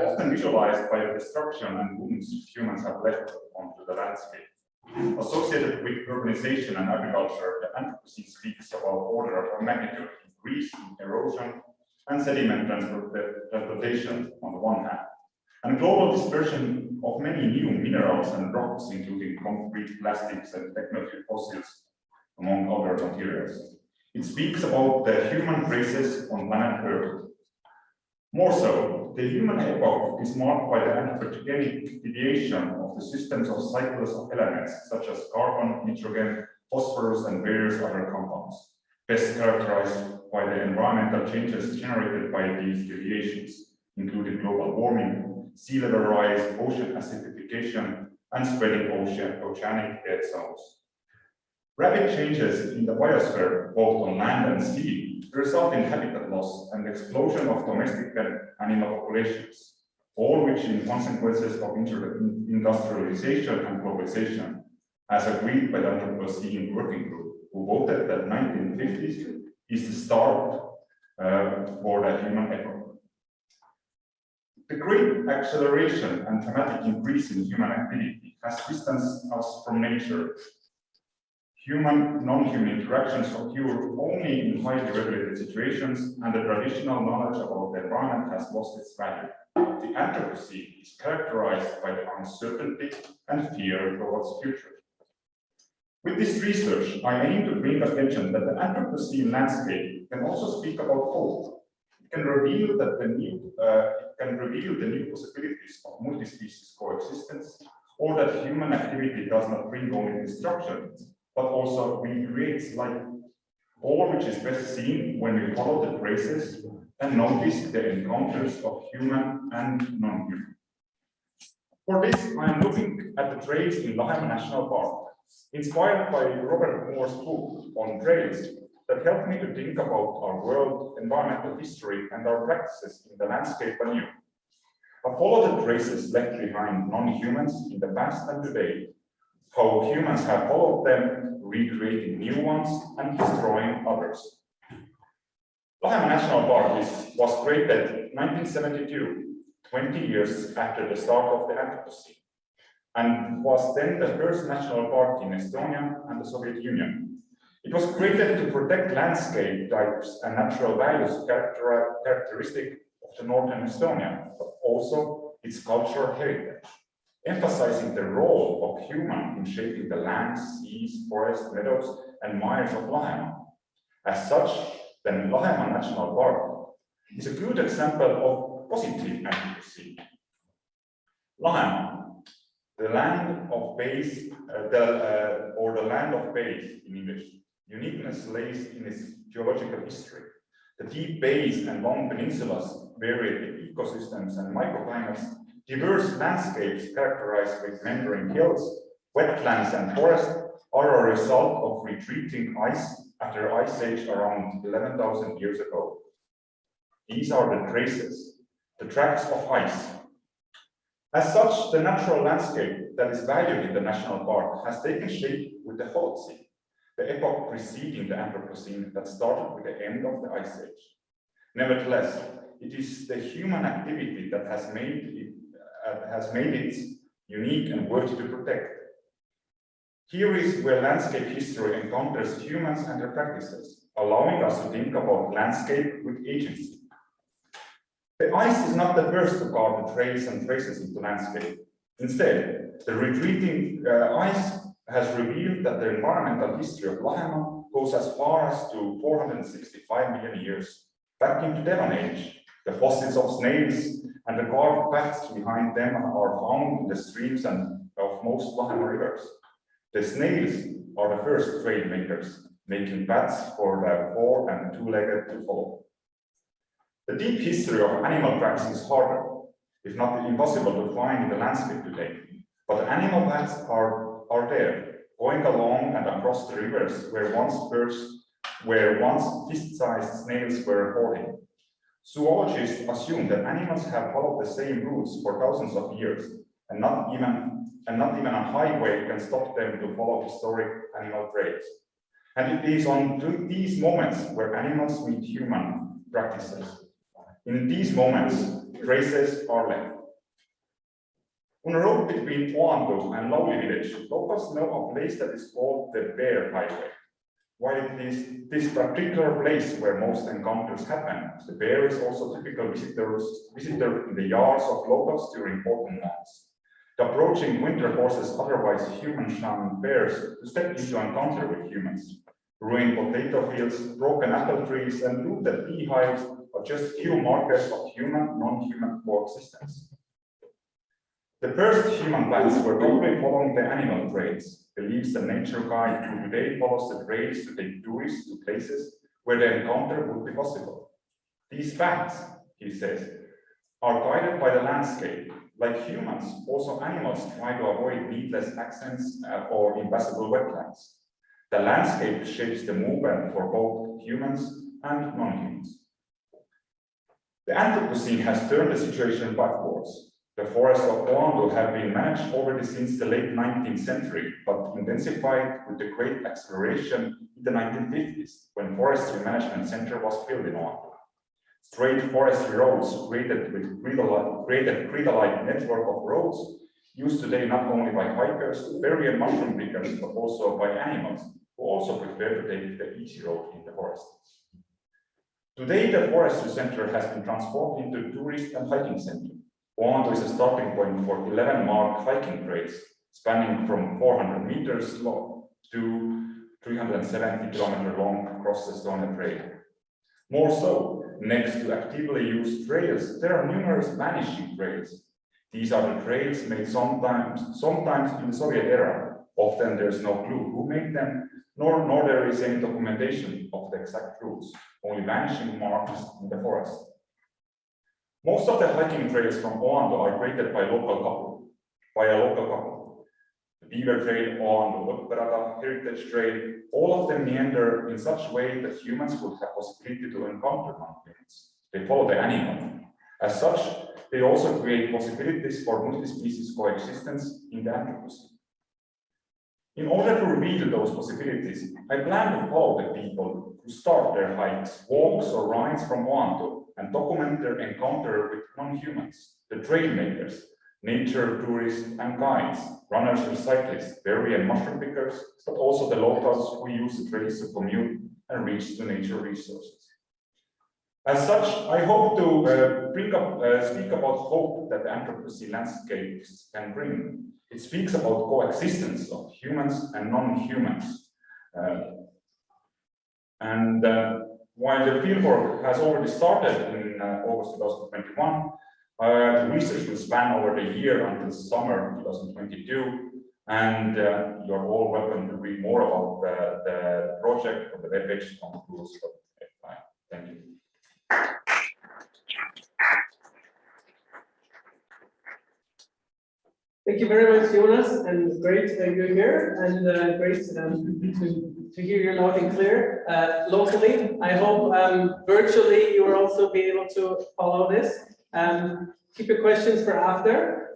Often visualized by the destruction and wounds humans have left onto the landscape. Associated with urbanization and agriculture, the Anthropocene speaks about order of magnitude increase in erosion and sediment transportation on the one hand, and global dispersion of many new minerals and rocks, including concrete, plastics, and technology fossils, among other materials. It speaks about the human races on planet Earth. More so, the human epoch is marked by the anthropogenic deviation of the systems of cycles of elements such as carbon, nitrogen, phosphorus, and various other compounds, best characterized by the environmental changes generated by these deviations, including global warming, sea level rise, ocean acidification, and spreading oceanic dead zones. Rapid changes in the biosphere, both on land and sea, result in habitat loss and explosion of domestic animal populations, all which in consequences of industrialization and globalization, as agreed by the Anthropocene Working Group, who voted that 1950s is the start for the human epoch. The great acceleration and dramatic increase in human activity has distanced us from nature. Human, non-human interactions occur only in highly regulated situations, and the traditional knowledge about the environment has lost its value. The Anthropocene is characterized by the uncertainty and fear towards the future. With this research, I aim to bring attention that the Anthropocene landscape can also speak about hope. It can reveal that the new possibilities of multi-species coexistence, or that human activity does not bring only destruction, but also recreates life, all which is best seen when we follow the traces and notice the encounters of human and non-human. For this, I am looking at the trails in Lahemaa National Park, inspired by Robert Moore's book on trails that helped me to think about our world, environmental history, and our practices in the landscape anew. I follow the traces left behind non-humans in the past and today, how humans have followed them, recreating new ones and destroying others. Lahemaa National Park was created in 1972, 20 years after the start of the Anthropocene, and was then the first national park in Estonia and the Soviet Union. It was created to protect landscape types and natural values characteristic of the northern Estonia, but also its cultural heritage, emphasizing the role of human in shaping the lands, seas, forests, meadows, and mires of Lahemaa. As such, the Lahemaa National Park is a good example of positive Anthropocene. Lahemaa, the land of bays, or the land of bays in English. Uniqueness lays in its geological history. The deep bays and long peninsulas, varied ecosystems and microclimates, diverse landscapes characterized with meandering hills, wetlands, and forests are a result of retreating ice after Ice Age around 11,000 years ago. These are the traces, the tracks of ice. As such, the natural landscape that is valued in the national park has taken shape with the Holocene, the epoch preceding the Anthropocene that started with the end of the Ice Age. Nevertheless, it is the human activity that has made it unique and worthy to protect. Here is where landscape history encounters humans and their practices, allowing us to think about landscape with agency. The ice is not the first to carve the trails and traces into landscape. Instead, the retreating ice has revealed that the environmental history of Lahemaa goes as far as to 465 million years, back into Devon Age. The fossils of snails and the carved paths behind them are found in the streams and of most Lahemaa rivers. The snails are the first trail makers, making paths for the four- and two-legged to follow. The deep history of animal tracks is harder, if not impossible, to find in the landscape today. But animal paths are there, going along and across the rivers where once fist-sized snails were hoarding. Zoologists assume that animals have followed the same routes for thousands of years, and not even a highway can stop them to follow historic animal trails. And it is on these moments where animals meet human practices. In these moments, traces are left. On a road between Oando and Lauli village, locals know a place that is called the Bear Highway. While it is this particular place where most encounters happen, the bear is also a typical visitor in the yards of locals during autumn months. The approaching winter forces otherwise human-shunned bears to step into encounter with humans. Ruined potato fields, broken apple trees, and looted beehives are just few markers of human, non-human coexistence. The first human plants were probably following the animal trails, believes the nature guide who today follows the trails to take tourists to places where the encounter would be possible. These facts, he says, are guided by the landscape. Like humans, also animals try to avoid needless accents or impassable wetlands. The landscape shapes the movement for both humans and non-humans. The Anthropocene has turned the situation backwards. The forests of Oando have been managed already since the late 19th century, but intensified with the great acceleration in the 1950s, when Forestry Management Center was built in Oando. Straight forestry roads created cradle-like network of roads used today not only by hikers, berry and mushroom pickers, but also by animals who also prefer to take the easy road in the forest. Today, the forestry center has been transformed into a tourist and hiking center. Oando is a starting point for 11 marked hiking trails, spanning from 400 meters long to 370 kilometers long across the Estonian trail. More so, next to actively used trails, there are numerous vanishing trails. These are the trails made sometimes in the Soviet era. Often there's no clue who made them, nor there is any documentation of the exact routes, only vanishing marks in the forest. Most of the hiking trails from Oando are created by a local couple. The Beaver Trail, Oando Heritage Trail, all of them meander in such a way that humans would have possibility to encounter non-humans. They follow the animal. As such, they also create possibilities for multi-species coexistence in the Anthropocene. In order to reveal those possibilities, I plan to follow the people who start their hikes, walks, or rides from Oando and document their encounter with non-humans, the trail makers, nature tourists and guides, runners and cyclists, berry and mushroom pickers, but also the locals who use the trails to commute and reach the nature resources. As such, I hope to speak about hope that the Anthropocene landscapes can bring. It speaks about coexistence of humans and non-humans. While the fieldwork has already started in August 2021, the research will span over the year until summer 2022, and you're all welcome to read more about the project on the webpage on tools.fi. Thank you. Thank you very much, Joonas, and great you're here, and great to hear you loud and clear locally. I hope virtually you will also be able to follow this. Keep your questions for after.